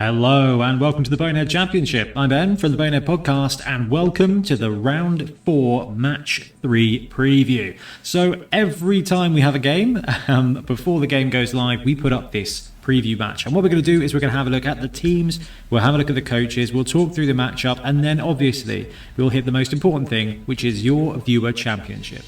Hello and welcome to the Bonehead Championship. I'm Ben from the Bonehead Podcast and welcome to the Round 4 Match 3 preview. So every time we have a game, before the game goes live, we put up this preview match. And what we're going to do is we're going to have a look at the teams, we'll have a look at the coaches, we'll talk through the matchup, and then obviously we'll hit the most important thing, which is your viewer championship.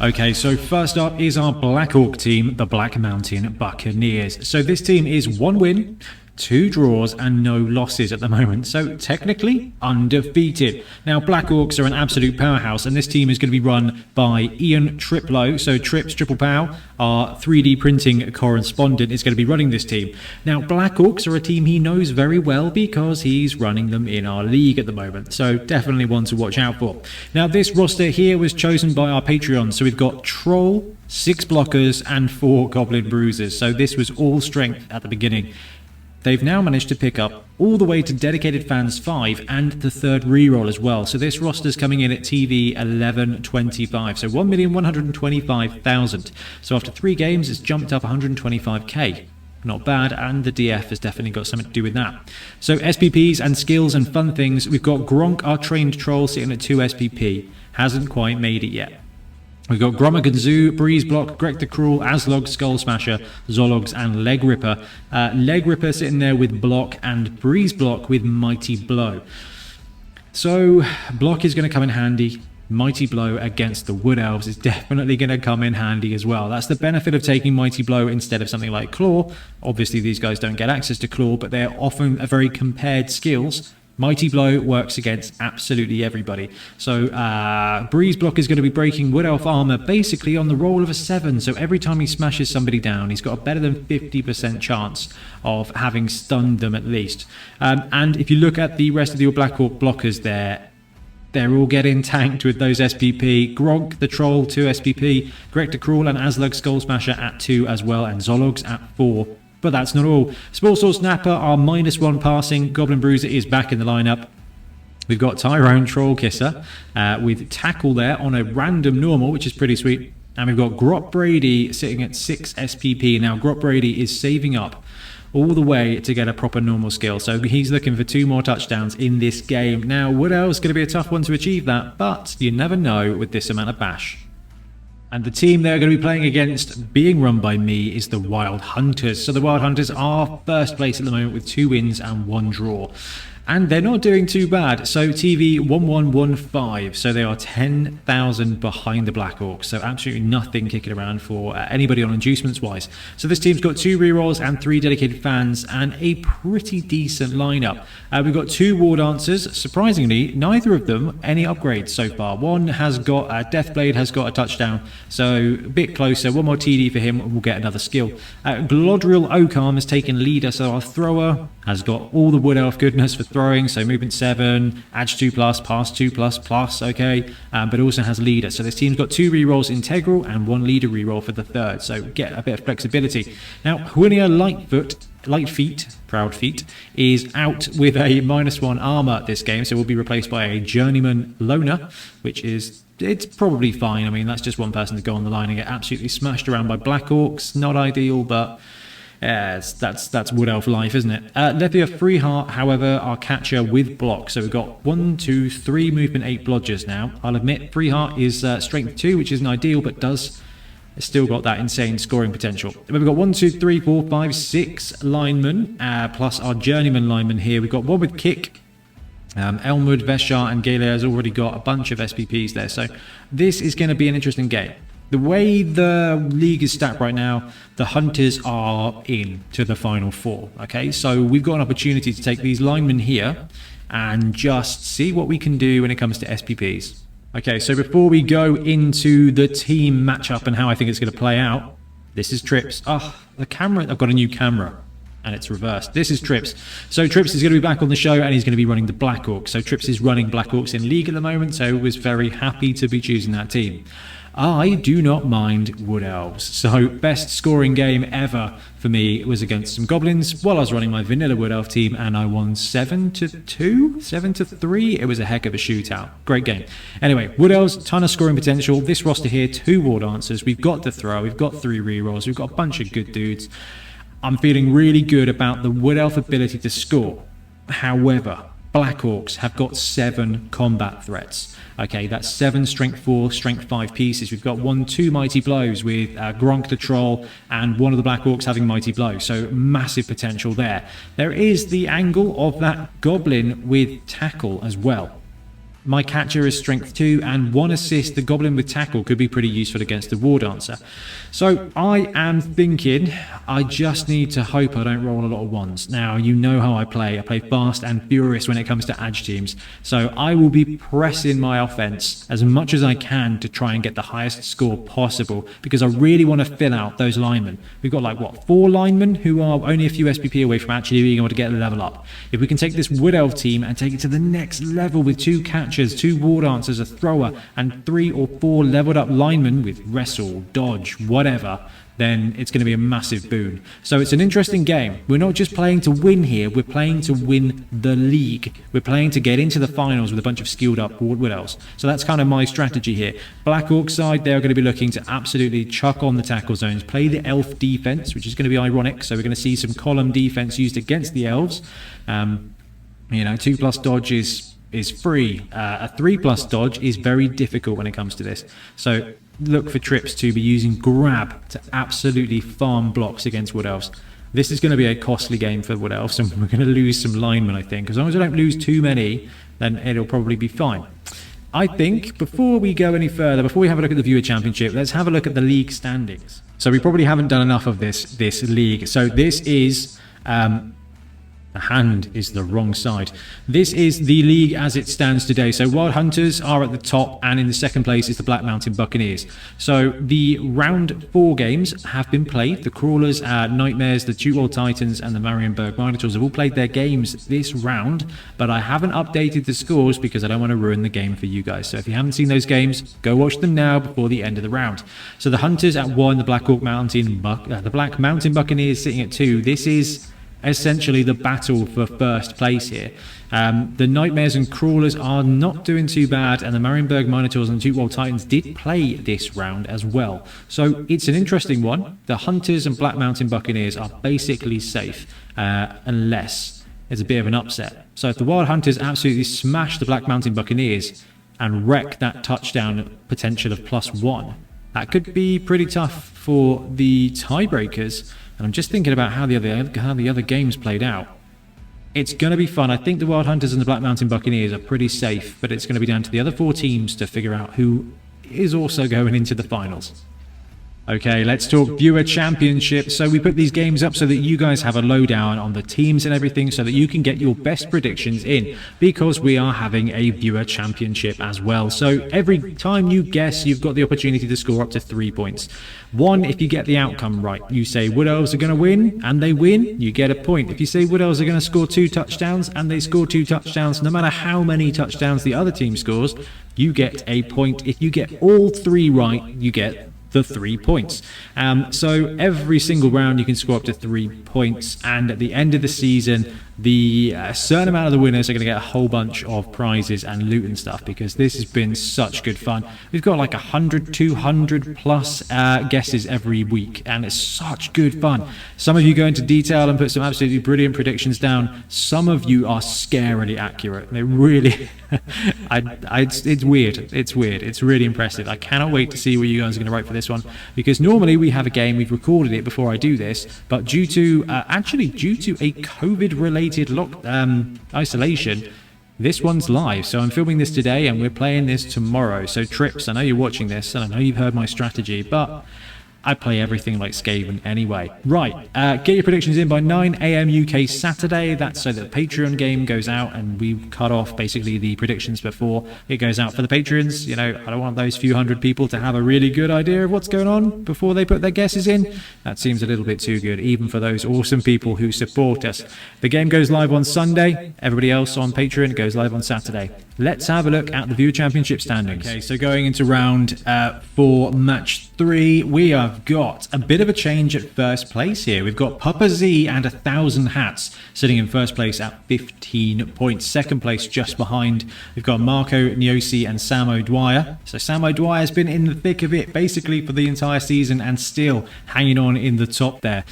Okay, so first up is our Black Orc team, the Black Mountain Buccaneers. So this team is 1 win, 2 draws and no losses at the moment, so technically undefeated. Now Black Orcs are an absolute powerhouse and this team is going to be run by Ian Triplo. So Trips Triple Pow, our 3D printing correspondent, is going to be running this team. Now Black Orcs are a team he knows very well because he's running them in our league at the moment, so definitely one to watch out for. Now this roster here was chosen by our Patreon, so we've got Troll, 6 blockers and 4 Goblin Bruisers, so this was all strength at the beginning. They've now managed to pick up all the way to Dedicated Fans 5 and the 3rd reroll as well. So this roster's coming in at TV 1125, so 1,125,000. So after 3 games, it's jumped up 125k. Not bad, and the DF has definitely got something to do with that. So SPPs and skills and fun things, we've got Gronk, our trained troll, sitting at 2 SPP. Hasn't quite made it yet. We've got Gromaganzoo, Breeze Block, Greg the Cruel, Aslog, Skull Smasher, Zologs and Leg Ripper. Leg Ripper sitting there with Block and Breeze Block with Mighty Blow. So Block is going to come in handy. Mighty Blow against the Wood Elves is definitely going to come in handy as well. That's the benefit of taking Mighty Blow instead of something like Claw. Obviously these guys don't get access to Claw, but they're often a very compared skills. Mighty Blow works against absolutely everybody. So Breeze Block is going to be breaking Wood Elf armor basically on the roll of a 7. So every time he smashes somebody down, he's got a better than 50% chance of having stunned them at least. And if you look at the rest of your Black Orc blockers there, they're all getting tanked with those SPP. Gronk, the Troll, 2 SPP. Greg the Cruel and Aslug Skull Smasher at 2 as well. And Zologs at 4. But that's not all. Spore Sword Snapper, our -1 passing. Goblin Bruiser is back in the lineup. We've got Tyrone Troll Kisser with Tackle there on a random normal, which is pretty sweet. And we've got Grot Brady sitting at 6 SPP. Now Grot Brady is saving up all the way to get a proper normal skill. So he's looking for 2 more touchdowns in this game. Now Wood Elves is going to be a tough one to achieve that, but you never know with this amount of bash. And the team they're going to be playing against, being run by me, is the Wild Hunters. So the Wild Hunters are first place at the moment with 2 wins and 1 draw. And they're not doing too bad. So TV 1115. So they are 10,000 behind the Black Orcs. So absolutely nothing kicking around for anybody on inducements wise. So this team's got 2 rerolls and 3 dedicated fans and a pretty decent lineup. We've got 2 War Dancers. Surprisingly, neither of them any upgrades so far. One has got Deathblade has got a touchdown. So a bit closer. 1 more TD for him and we'll get another skill. Glodril Okarm has taken leader. So our thrower has got all the Wood Elf goodness for throwing, so movement 7, edge 2+, pass 2++, okay, but also has leader. So this team's got 2 rerolls integral and 1 leader reroll for the 3rd, so get a bit of flexibility. Now, Huinia Proud Feet, is out with a -1 armor this game, so will be replaced by a Journeyman Loner, which is, it's probably fine. I mean, that's just one person to go on the line and get absolutely smashed around by Black Orcs. Not ideal, but that's Wood Elf life, isn't it? Lethia Freeheart, however, our catcher with block. So we've got 1, 2, 3 movement 8 blodgers now. I'll admit Freeheart is strength 2, which isn't ideal, but does still got that insane scoring potential. We've got 1, 2, 3, 4, 5, 6 linemen, plus our journeyman lineman here. We've got 1 with kick. Elmwood, Veshar and Galia has already got a bunch of SPPs there. So this is going to be an interesting game. The way the league is stacked right now, the Hunters are in to the Final 4, okay? So we've got an opportunity to take these linemen here and just see what we can do when it comes to SPPs. Okay, so before we go into the team matchup and how I think it's going to play out, this is Trips. Oh, the camera, I've got a new camera. And it's reversed. This is Trips. So Trips is going to be back on the show and he's going to be running the Black Orcs. So Trips is running Black Orcs in League at the moment, so was very happy to be choosing that team. I do not mind Wood Elves. So best scoring game ever for me was against some goblins while I was running my vanilla Wood Elf team, and I won 7-2, 7-3. It was a heck of a shootout. Great game. Anyway, Wood Elves, ton of scoring potential. This roster here, 2 War Dancers. We've got the throw. We've got 3 rerolls. We've got a bunch of good dudes. I'm feeling really good about the Wood Elf ability to score. However, Black Orcs have got 7 combat threats. Okay, that's 7 strength 4, strength 5 pieces. We've got 2 mighty blows with Gronk the Troll and one of the Black Orcs having mighty blow. So massive potential there. There is the angle of that goblin with tackle as well. My catcher is strength 2 and 1 assist. The goblin with tackle could be pretty useful against the War Dancer. So I am thinking I just need to hope I don't roll a lot of 1s. Now, you know how I play. I play fast and furious when it comes to edge teams. So I will be pressing my offense as much as I can to try and get the highest score possible, because I really want to fill out those linemen. We've got like, what, 4 linemen who are only a few SPP away from actually being able to get the level up. If we can take this Wood Elf team and take it to the next level with 2 catchers, 2 War Dancers, a thrower, and 3 or 4 leveled up linemen with wrestle, dodge, whatever, then it's going to be a massive boon. So it's an interesting game. We're not just playing to win here, we're playing to win the league. We're playing to get into the finals with a bunch of skilled up Wood Elves. So that's kind of my strategy here. Black Orc side, they're going to be looking to absolutely chuck on the tackle zones, play the elf defense, which is going to be ironic. So we're going to see some column defense used against the elves. 2+ dodge is free. A 3+ dodge is very difficult when it comes to this. So look for trips to be using grab to absolutely farm blocks against Wood Elves. This is going to be a costly game for Wood Elves, and we're going to lose some linemen, I think. As long as I don't lose too many, then it'll probably be fine. I think before we go any further, before we have a look at the Viewer Championship, let's have a look at the league standings. So we probably haven't done enough of this league. So this is... the hand is the wrong side. This is the league as it stands today. So Wild Hunters are at the top, and in the second place is the Black Mountain Buccaneers. So the round 4 games have been played. The Crawlers, Nightmares, the Tutewell Titans, and the Marienburg Minotaurs have all played their games this round, but I haven't updated the scores because I don't want to ruin the game for you guys. So if you haven't seen those games, go watch them now before the end of the round. So the Hunters at 1, the Black Mountain Buccaneers sitting at 2. This is essentially the battle for first place here. The Nightmares and Crawlers are not doing too bad, and the Marienburg Minotaurs and Tutewell Titans did play this round as well. So it's an interesting one. The Hunters and Black Mountain Buccaneers are basically safe, unless it's a bit of an upset. So if the Wild Hunters absolutely smash the Black Mountain Buccaneers and wreck that touchdown potential of +1, that could be pretty tough for the tiebreakers. And I'm just thinking about how the other games played out. It's going to be fun. I think the Wild Hunters and the Black Mountain Buccaneers are pretty safe, but it's going to be down to the other 4 teams to figure out who is also going into the finals. Okay, let's talk Viewer Championship. So we put these games up so that you guys have a lowdown on the teams and everything, so that you can get your best predictions in, because we are having a Viewer Championship as well. So every time you guess, you've got the opportunity to score up to 3 points. 1 if you get the outcome right. You say Wood Elves are going to win, and they win, you get a point. If you say Wood Elves are going to score 2 touchdowns, and they score 2 touchdowns, no matter how many touchdowns the other team scores, you get a point. If you get all 3 right, you get the 3 points. So every single round you can score up to 3 points, and at the end of the season, the certain amount of the winners are going to get a whole bunch of prizes and loot and stuff, because this has been such good fun. We've got like 100, 200 plus guesses every week, and it's such good fun. Some of you go into detail and put some absolutely brilliant predictions down. Some of you are scarily accurate. They really it's weird. It's weird. It's really impressive. I cannot wait to see what you guys are going to write for this one, because normally we have a game, we've recorded it before I do this, but due to a COVID related isolation, this one's live. So I'm filming this today and we're playing this tomorrow. So Trips, I know you're watching this and I know you've heard my strategy, but I play everything like Skaven anyway. Right, get your predictions in by 9 a.m. UK Saturday. That's so that the Patreon game goes out, and we cut off basically the predictions before it goes out for the patrons. You know, I don't want those few hundred people to have a really good idea of what's going on before they put their guesses in. That seems a little bit too good, even for those awesome people who support us. The game goes live on Sunday. Everybody else on Patreon goes live on Saturday. Let's have a look at the Viewer Championship standings. Okay, so going into round 4, match 3, we have got a bit of a change at first place here. We've got Papa Z and 1,000 Hats sitting in first place at 15 points. Second place just behind, we've got Marco Nyosi and Sam O'Dwyer. So Sam O'Dwyer's been in the thick of it basically for the entire season and still hanging on in the top there.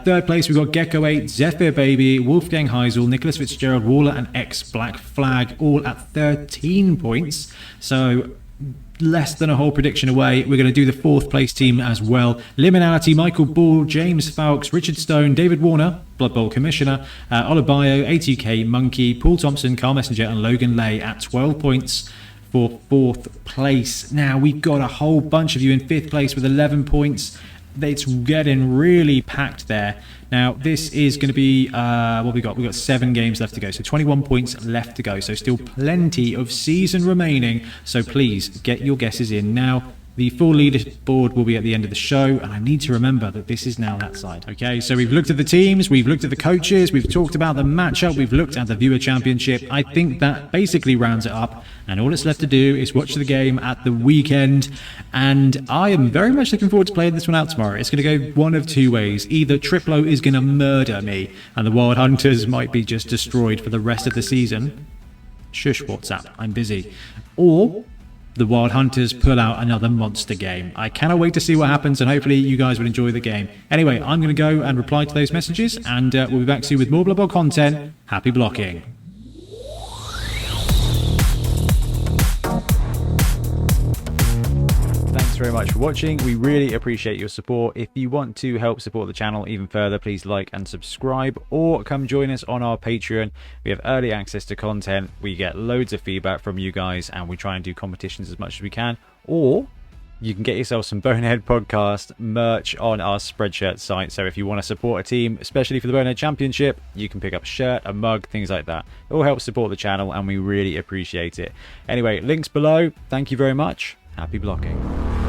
Third place, we've got Gecko 8, Zephyr Baby, Wolfgang Heisel, Nicholas Fitzgerald, Waller and X Black Flag, all at 13 points. So less than a whole prediction away. We're going to do the fourth place team as well. Liminality, Michael Ball, James Fowkes, Richard Stone, David Warner, Blood Bowl Commissioner, Olabayo, ATK, Monkey, Paul Thompson, Carl Messenger and Logan Lay at 12 points for fourth place. Now we've got a whole bunch of you in fifth place with 11 points. It's getting really packed there. Now this is going to be what we got 7 games left to go, so 21 points left to go, so still plenty of season remaining, so please get your guesses in now. The full leaderboard will be at the end of the show, and I need to remember that this is now that side. Okay, so we've looked at the teams, we've looked at the coaches, we've talked about the matchup, we've looked at the Viewer Championship. I think that basically rounds it up, and all that's left to do is watch the game at the weekend, and I am very much looking forward to playing this one out tomorrow. It's going to go one of two ways. Either Triplo is going to murder me, and the Wild Hunters might be just destroyed for the rest of the season. Shush, WhatsApp, I'm busy. Or the Wild Hunters pull out another monster game. I cannot wait to see what happens, and hopefully you guys will enjoy the game. Anyway, I'm going to go and reply to those messages, and we'll be back soon with more Blood Bowl content. Happy blocking. Thanks very much for watching. We really appreciate your support. If you want to help support the channel even further, please like and subscribe, or come join us on our Patreon. We have early access to content, we get loads of feedback from you guys, and we try and do competitions as much as we can. Or you can get yourself some Bonehead Podcast merch on our Spreadshirt site. So if you want to support a team, especially for the Bonehead Championship, you can pick up a shirt, a mug, things like that. It all helps support the channel, and we really appreciate it. Anyway, links below. Thank you very much. Happy blocking.